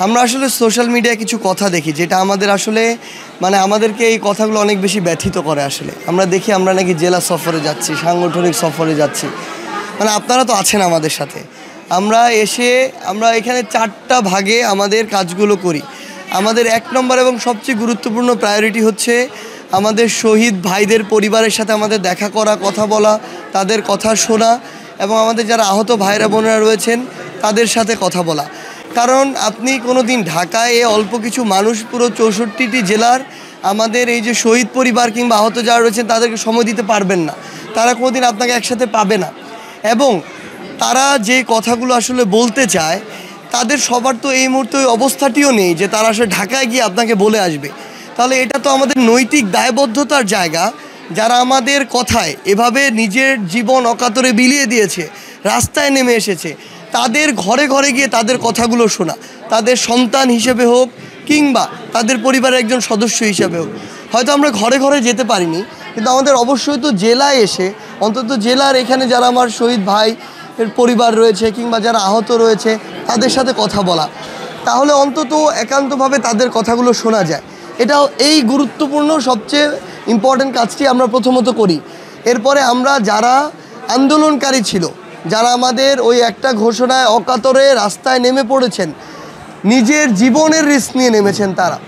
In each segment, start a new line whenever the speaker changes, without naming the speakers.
আমরা আসলে সোশ্যাল মিডিয়ায় কিছু কথা দেখি যেটা আমাদের আসলে মানে আমাদেরকে এই কথাগুলো অনেক বেশি ব্যথিত করে। আসলে আমরা দেখি আমরা নাকি জেলা সফরে যাচ্ছি, সাংগঠনিক সফরে যাচ্ছি, মানে আপনারা তো আছেন আমাদের সাথে। আমরা এখানে 4টা ভাগে আমাদের কাজগুলো করি। আমাদের 1 নম্বর এবং সবচেয়ে গুরুত্বপূর্ণ প্রায়োরিটি হচ্ছে আমাদের শহীদ ভাইদের পরিবারের সাথে আমাদের দেখা করা, কথা বলা, তাদের কথা শোনা এবং আমাদের যারা আহত ভাইরা বোনেরা রয়েছেন তাদের সাথে কথা বলা। কারণ আপনি কোনো দিন ঢাকায় অল্প কিছু মানুষ পুরো 64টি জেলার আমাদের এই যে শহীদ পরিবার কিংবা আহত যারা রয়েছেন তাদেরকে সময় দিতে পারবেন না। তারা কোনো দিন আপনাকে একসাথে পাবে না এবং তারা যে কথাগুলো আসলে বলতে চায় তাদের সবার তো এই মুহূর্তে ওই অবস্থাটিও নেই যে তারা আসলে ঢাকায় গিয়ে আপনাকে বলে আসবে। তাহলে এটা তো আমাদের নৈতিক দায়বদ্ধতার জায়গা, যারা আমাদের কথায় এভাবে নিজের জীবন অকাতরে বিলিয়ে দিয়েছে, রাস্তায় নেমে এসেছে, তাদের ঘরে ঘরে গিয়ে তাদের কথাগুলো শোনা, তাদের সন্তান হিসেবে হোক কিংবা তাদের পরিবারের একজন সদস্য হিসেবে হোক। হয়তো আমরা ঘরে ঘরে যেতে পারিনি, কিন্তু আমাদের অবশ্যই তো জেলায় এসে অন্তত জেলার এখানে যারা আমার শহীদ ভাই এর পরিবার রয়েছে কিংবা যারা আহত রয়েছে তাদের সাথে কথা বলা, তাহলে অন্তত একান্তভাবে তাদের কথাগুলো শোনা যায়। এটাও এই গুরুত্বপূর্ণ সবচেয়ে ইম্পর্ট্যান্ট কাজটি আমরা প্রথমত করি। এরপরে আমরা যারা আন্দোলনকারী ছিল, যারা আমাদের ওই একটা ঘোষণায় অকাতরে রাস্তায় নেমে পড়েছেন, নিজের জীবনের রিস্ক নিয়ে নেমেছেন, তারা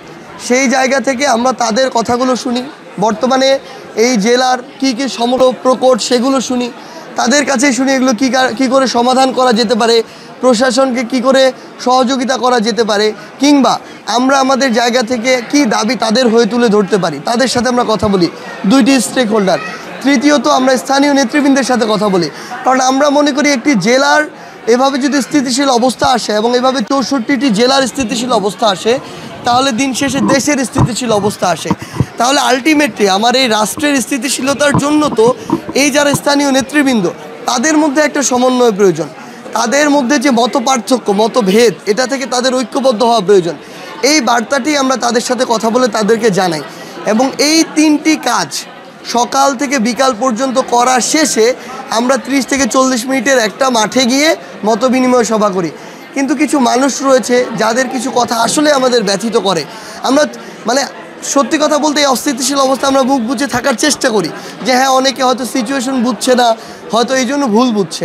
সেই জায়গা থেকে আমরা তাদের কথাগুলো শুনি। বর্তমানে এই জেলার কী কী সমগ্র প্রকট সেগুলো শুনি, তাদের কাছেই শুনি এগুলো কী করে সমাধান করা যেতে পারে, প্রশাসনকে কি করে সহযোগিতা করা যেতে পারে, কিংবা আমরা আমাদের জায়গা থেকে কি দাবি তাদের হয়ে তুলে ধরতে পারি, তাদের সাথে আমরা কথা বলি। 2টি স্টেক হোল্ডার। তৃতীয়ত আমরা স্থানীয় নেতৃবৃন্দের সাথে কথা বলি। কারণ আমরা মনে করি একটি জেলার এভাবে যদি স্থিতিশীল অবস্থা আসে এবং এভাবে 64টি জেলার স্থিতিশীল অবস্থা আসে, তাহলে দিন শেষে দেশের স্থিতিশীল অবস্থা আসে। তাহলে আলটিমেটলি আমার এই রাষ্ট্রের স্থিতিশীলতার জন্য তো এই যারা স্থানীয় নেতৃবৃন্দ তাদের মধ্যে একটা সমন্বয় প্রয়োজন, তাদের মধ্যে যে মত পার্থক্য, মতভেদ, এটা থেকে তাদের ঐক্যবদ্ধ হওয়া প্রয়োজন। এই বার্তাটি আমরা তাদের সাথে কথা বলে তাদেরকে জানাই এবং এই 3টি কাজ সকাল থেকে বিকাল পর্যন্ত করা শেষে আমরা 30 থেকে 40 মিনিটের একটা মাঠে গিয়ে মতবিনিময় সভা করি। কিন্তু কিছু মানুষ রয়েছে যাদের কিছু কথা আসলে আমাদের ব্যথিত করে। আমরা মানে সত্যি কথা বলতে এই অস্থিতিশীল অবস্থা আমরা মুখ বুঝে থাকার চেষ্টা করি যে হ্যাঁ, অনেকে হয়তো সিচুয়েশন বুঝছে না, হয়তো এই জন্য ভুল বুঝছে,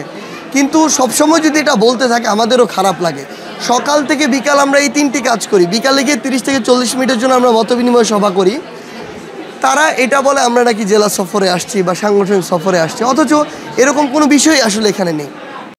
কিন্তু সবসময় যদি এটা বলতে থাকে আমাদেরও খারাপ লাগে। সকাল থেকে বিকাল আমরা এই 3টি কাজ করি। বিকালে গিয়ে 30 থেকে 40 মিনিটের জন্য আমরা মতবিনিময় সভা করি। তারা এটা বলে আমরা নাকি জেলা সফরে আসছি বা সাংগঠনিক সফরে আসছি, অথচ এরকম কোনো বিষয় আসলে এখানে নেই।